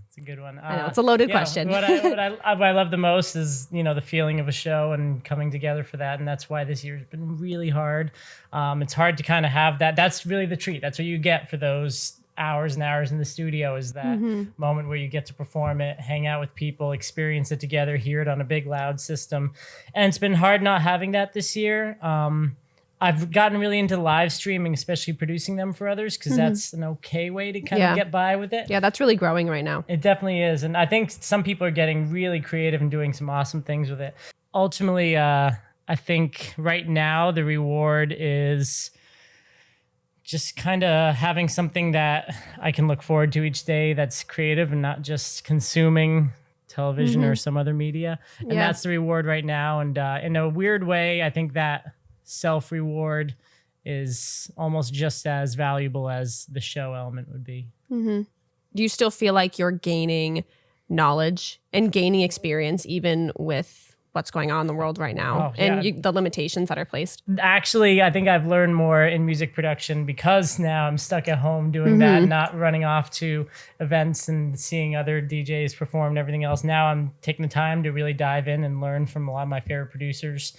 It's a good one. I know, it's a loaded question. what I love the most is, the feeling of a show and coming together for that. And that's why this year's been really hard. It's hard to kind of have that. That's really the treat. That's what you get for those hours and hours in the studio, is that moment where you get to perform it, hang out with people, experience it together, hear it on a big loud system. And it's been hard not having that this year. I've gotten really into live streaming, especially producing them for others, because that's an okay way to kind of get by with it. Yeah, that's really growing right now. It definitely is. And I think some people are getting really creative and doing some awesome things with it. Ultimately, I think right now the reward is just kind of having something that I can look forward to each day that's creative and not just consuming television or some other media. And that's the reward right now. And in a weird way, I think that self-reward is almost just as valuable as the show element would be. Do you still feel like you're gaining knowledge and gaining experience even with what's going on in the world right now and the limitations that are placed? Actually, I think I've learned more in music production because now I'm stuck at home doing that, not running off to events and seeing other DJs perform and everything else. Now I'm taking the time to really dive in and learn from a lot of my favorite producers,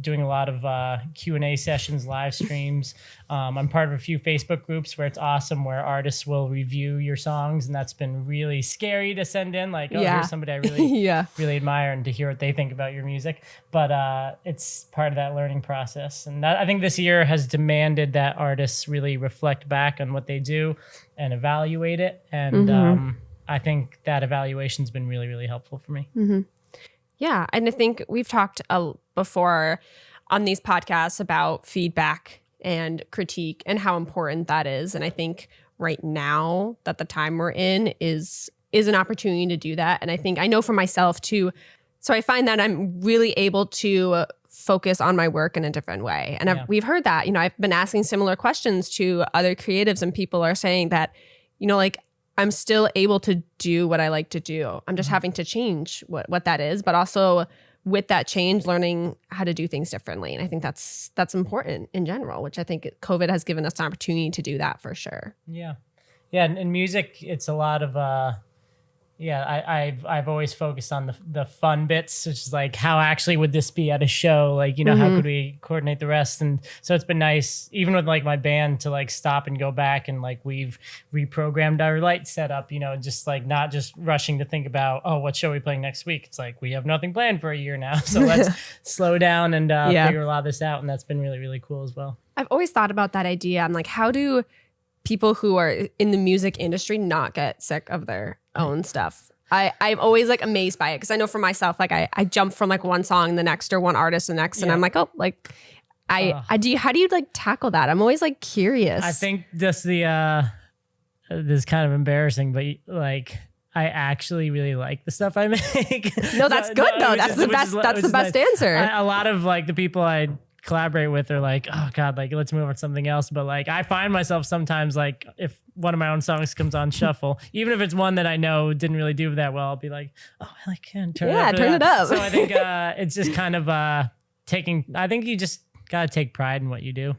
doing a lot of Q&A sessions, live streams. I'm part of a few Facebook groups where it's awesome, where artists will review your songs, and that's been really scary to send in, like, here's somebody I really really admire, and to hear what they think about your music. But it's part of that learning process, and that, I think this year has demanded that artists really reflect back on what they do and evaluate it, and I think that evaluation's been really, really helpful for me. Yeah, and I think we've talked before on these podcasts about feedback and critique and how important that is. And I think right now that the time we're in is an opportunity to do that. And I think I know for myself too. So I find that I'm really able to focus on my work in a different way. And we've heard that, I've been asking similar questions to other creatives, and people are saying that, like, I'm still able to do what I like to do. I'm just having to change what that is, but also with that change, learning how to do things differently. And I think that's important in general, which I think COVID has given us an opportunity to do that for sure. Yeah. Yeah. And music, it's a lot of, I've always focused on the fun bits, which is like, how actually would this be at a show? Like, how could we coordinate the rest? And so it's been nice, even with like my band, to like stop and go back, and like we've reprogrammed our light setup, just like not just rushing to think about, what show are we playing next week? It's like, we have nothing planned for a year now. So let's slow down and figure a lot of this out. And that's been really, really cool as well. I've always thought about that idea. I'm like, how do people who are in the music industry not get sick of their own stuff? I'm always like amazed by it, because I know for myself, like I jump from like one song the next or one artist the next, and I'm like, how do you like tackle that? I'm always like curious. I think just this is kind of embarrassing, but like, I actually really like the stuff I make. No, that's good though. That's the best. That's the best answer. A lot of like the people I collaborate with are like, oh God, like let's move on to something else. But like, I find myself sometimes, like, if one of my own songs comes on shuffle, even if it's one that I know didn't really do that well, I'll be like, oh, I like can turn it up. So I think it's just kind of I think you just gotta take pride in what you do.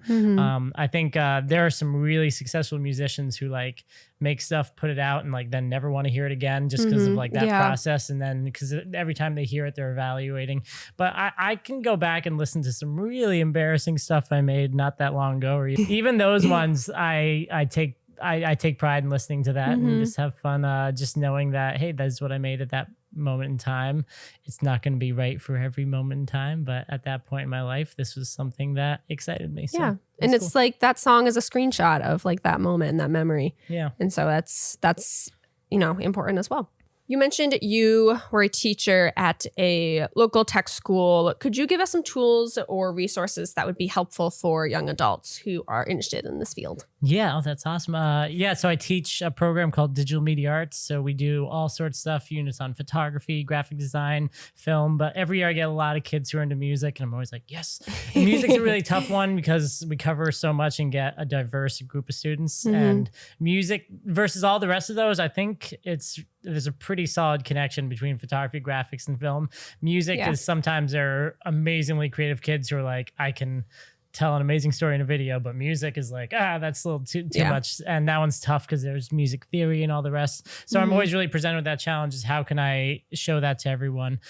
I think there are some really successful musicians who like make stuff, put it out, and like then never want to hear it again just because of like that process. And then because every time they hear it, they're evaluating. But I can go back and listen to some really embarrassing stuff I made not that long ago, or even those ones I take pride in listening to that and just have fun, just knowing that, hey, that's what I made at that moment in time. It's not going to be right for every moment in time, but at that point in my life, this was something that excited me. So and it's cool. Like that song is a screenshot of like that moment and that memory. Yeah. And so that's important as well. You mentioned you were a teacher at a local tech school. Could you give us some tools or resources that would be helpful for young adults who are interested in this field? Yeah, that's awesome. So I teach a program called Digital Media Arts. So we do all sorts of stuff, units on photography, graphic design, film. But every year I get a lot of kids who are into music, and I'm always like, yes. And music's a really tough one because we cover so much and get a diverse group of students. And music versus all the rest of those, I think there's a pretty solid connection between photography, graphics, and film. Music is sometimes there are amazingly creative kids who are like, I can tell an amazing story in a video, but music is like, that's a little too much. And that one's tough because there's music theory and all the rest. So I'm always really presented with that challenge is how can I show that to everyone?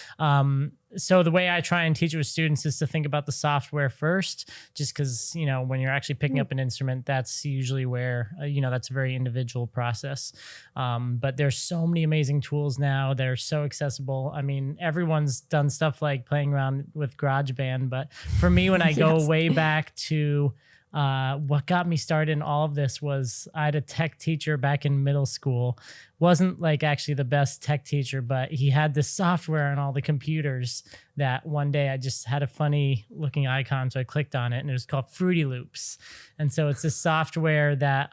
So the way I try and teach it with students is to think about the software first, just because, you know, when you're actually picking up an instrument, that's usually where, you know, that's a very individual process. But there's so many amazing tools now. They're so accessible. I mean, everyone's done stuff like playing around with GarageBand. But for me, when I go way back to what got me started in all of this was I had a tech teacher back in middle school. Wasn't like actually the best tech teacher, but he had this software on all the computers that one day I just had a funny looking icon. So I clicked on it and it was called Fruity Loops. And so it's this software that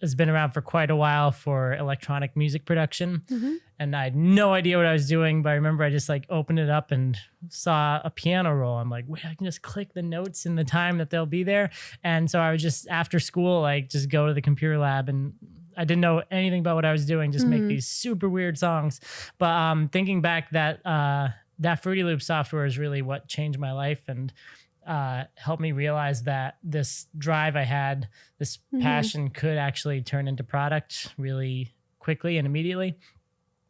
has been around for quite a while for electronic music production. And I had no idea what I was doing, but I remember I just like opened it up and saw a piano roll. I'm like, wait, I can just click the notes in the time that they'll be there. And so I would just, after school, like just go to the computer lab, and I didn't know anything about what I was doing, just make these super weird songs. But thinking back, that Fruity Loop software is really what changed my life and helped me realize that this drive I had, this passion could actually turn into product really quickly and immediately.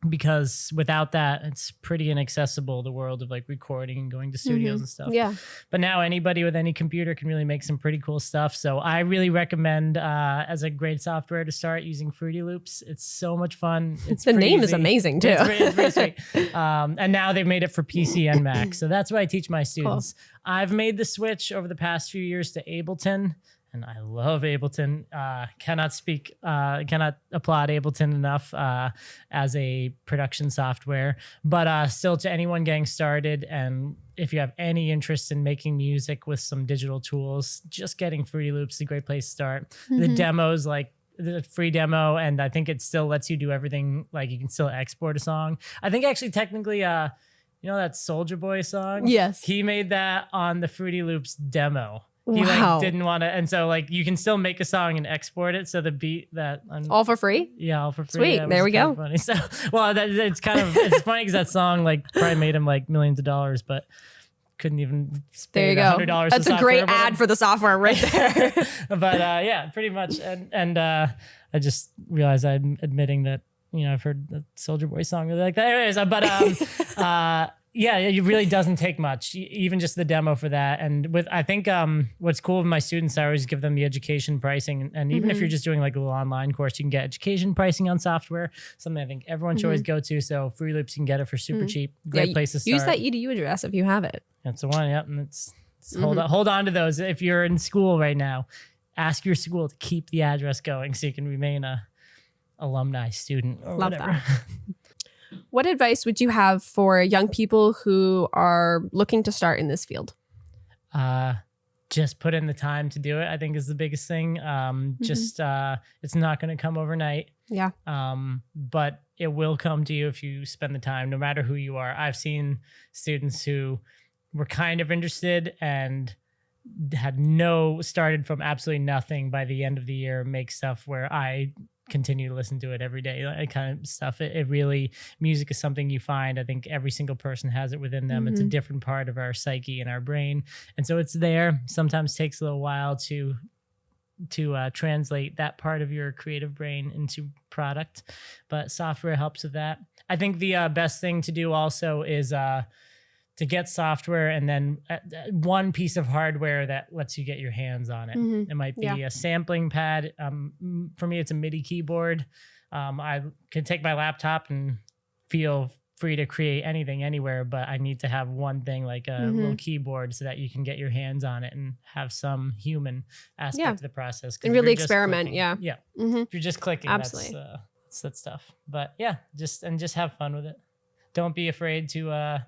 Because without that, it's pretty inaccessible, the world of like recording and going to studios and stuff. Yeah. But now anybody with any computer can really make some pretty cool stuff. So I really recommend as a great software to start using Fruity Loops. It's so much fun. It's The name is easy. amazing too. It's pretty sweet. And now they've made it for PC and Mac. So that's what I teach my students. Cool. I've made the switch over the past few years to Ableton. And I love Ableton. Cannot applaud Ableton enough as a production software. But still, to anyone getting started, and if you have any interest in making music with some digital tools, just getting Fruity Loops is a great place to start. The demos, like the free demo, and I think it still lets you do everything. Like you can still export a song. I think actually technically, you know that Soulja Boy song? Yes. He made that on the Fruity Loops demo. He like didn't want to, and so like you can still make a song and export it. So the beat that all for free. Yeah, all for free. Sweet, there we go. Funny. So well, it's kind of it's funny because that song like probably made him like millions of dollars, but couldn't even there you go. $100. That's a great ad for the software right there. But yeah, pretty much. And I just realized I'm admitting that I've heard the Soulja Boy song really like that. Anyways, but yeah, it really doesn't take much, even just the demo for that. And with, I think what's cool with my students, I always give them the education pricing. And even if you're just doing like a little online course, you can get education pricing on software, something I think everyone should always go to. So Fruity Loops, you can get it for super cheap. Great place to start. Use that EDU address if you have it. That's the one, yep. And it's hold on to those. If you're in school right now, ask your school to keep the address going so you can remain a alumni student or Love whatever. that. What advice would you have for young people who are looking to start in this field? Just put in the time to do it, I think is the biggest thing. Just it's not going to come overnight. Yeah. But it will come to you if you spend the time, no matter who you are. I've seen students who were kind of interested and started from absolutely nothing by the end of the year, make stuff where I continue to listen to it every day, that kind of stuff. It really, music is something you find. I think every single person has it within them. It's a different part of our psyche and our brain. And so it's there. Sometimes takes a little while to translate that part of your creative brain into product, but software helps with that. I think the best thing to do also is to get software and then one piece of hardware that lets you get your hands on it. It might be a sampling pad. For me, it's a MIDI keyboard. I can take my laptop and feel free to create anything anywhere, but I need to have one thing like a little keyboard so that you can get your hands on it and have some human aspect of the process. And really experiment. Yeah. If you're just clicking, absolutely. that's that stuff. But yeah, just have fun with it. Don't be afraid to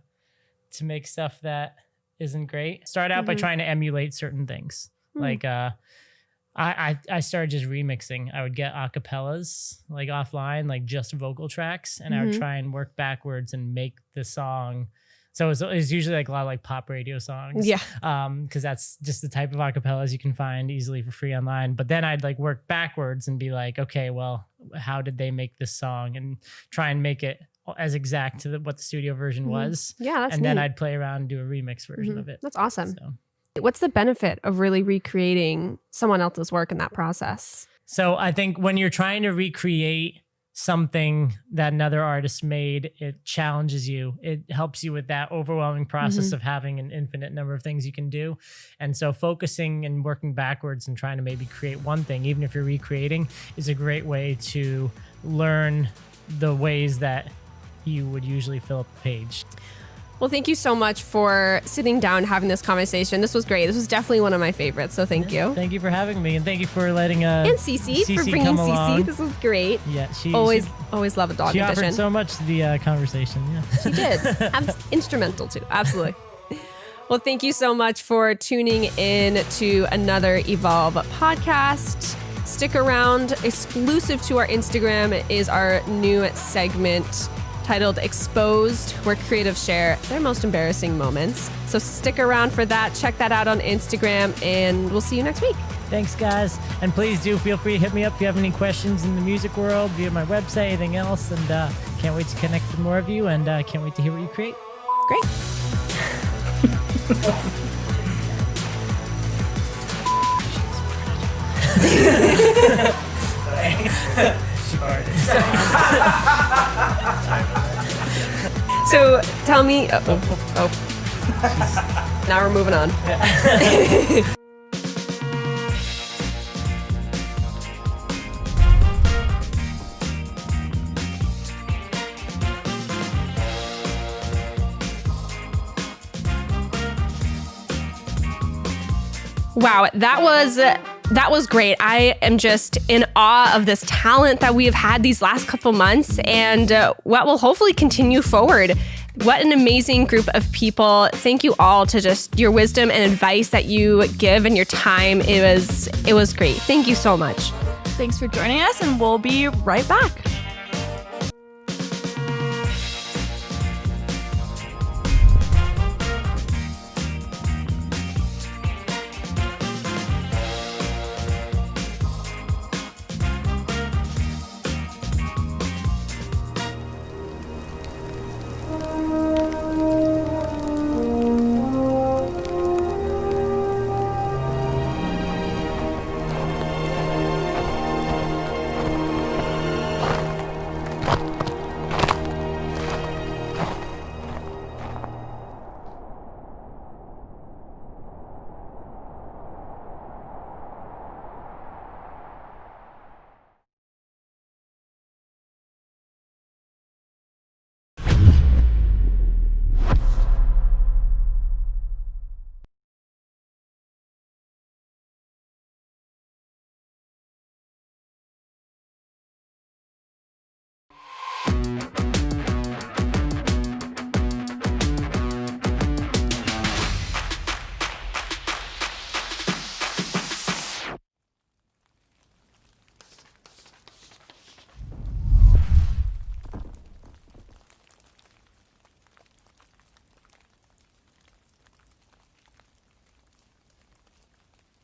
make stuff that isn't great. Start out by trying to emulate certain things. Like I started just remixing. I would get acapellas like offline, like just vocal tracks, and I would try and work backwards and make the song. So it's usually like a lot of like pop radio songs. Yeah. Because that's just the type of acapellas you can find easily for free online. But then I'd like work backwards and be like, okay, well, how did they make this song? And try and make it as exact to what the studio version was. Yeah, that's and then neat. I'd play around and do a remix version of it. That's awesome. So, What's the benefit of really recreating someone else's work in that process? So I think when you're trying to recreate something that another artist made, it challenges you. It helps you with that overwhelming process of having an infinite number of things you can do. And so focusing and working backwards and trying to maybe create one thing, even if you're recreating, is a great way to learn the ways that you would usually fill up a page. Well, thank you so much for sitting down and having this conversation. This was great. This was definitely one of my favorites, so thank you. Thank you for having me, and thank you for letting And Cece for bringing come Cece. along. This was great. Yeah, Always love a dog she edition. offered so much to the conversation. Yeah, She did. Instrumental too. Absolutely. Well, thank you so much for tuning in to another Evolve podcast. Stick around. Exclusive to our Instagram is our new segment titled Exposed, where creatives share their most embarrassing moments. So stick around for that. Check that out on Instagram, and we'll see you next week. thanks, guys, and please do feel free to hit me up if you have any questions in the music world, via my website, anything else. And can't wait to connect with more of you, and can't wait to hear what you create. Great. So tell me. Now we're moving on. Wow, that was great. I am just in awe of this talent that we have had these last couple months, and what will hopefully continue forward. What an amazing group of people. Thank you all to just your wisdom and advice that you give and your time. It was great. Thank you so much. Thanks for joining us, and we'll be right back.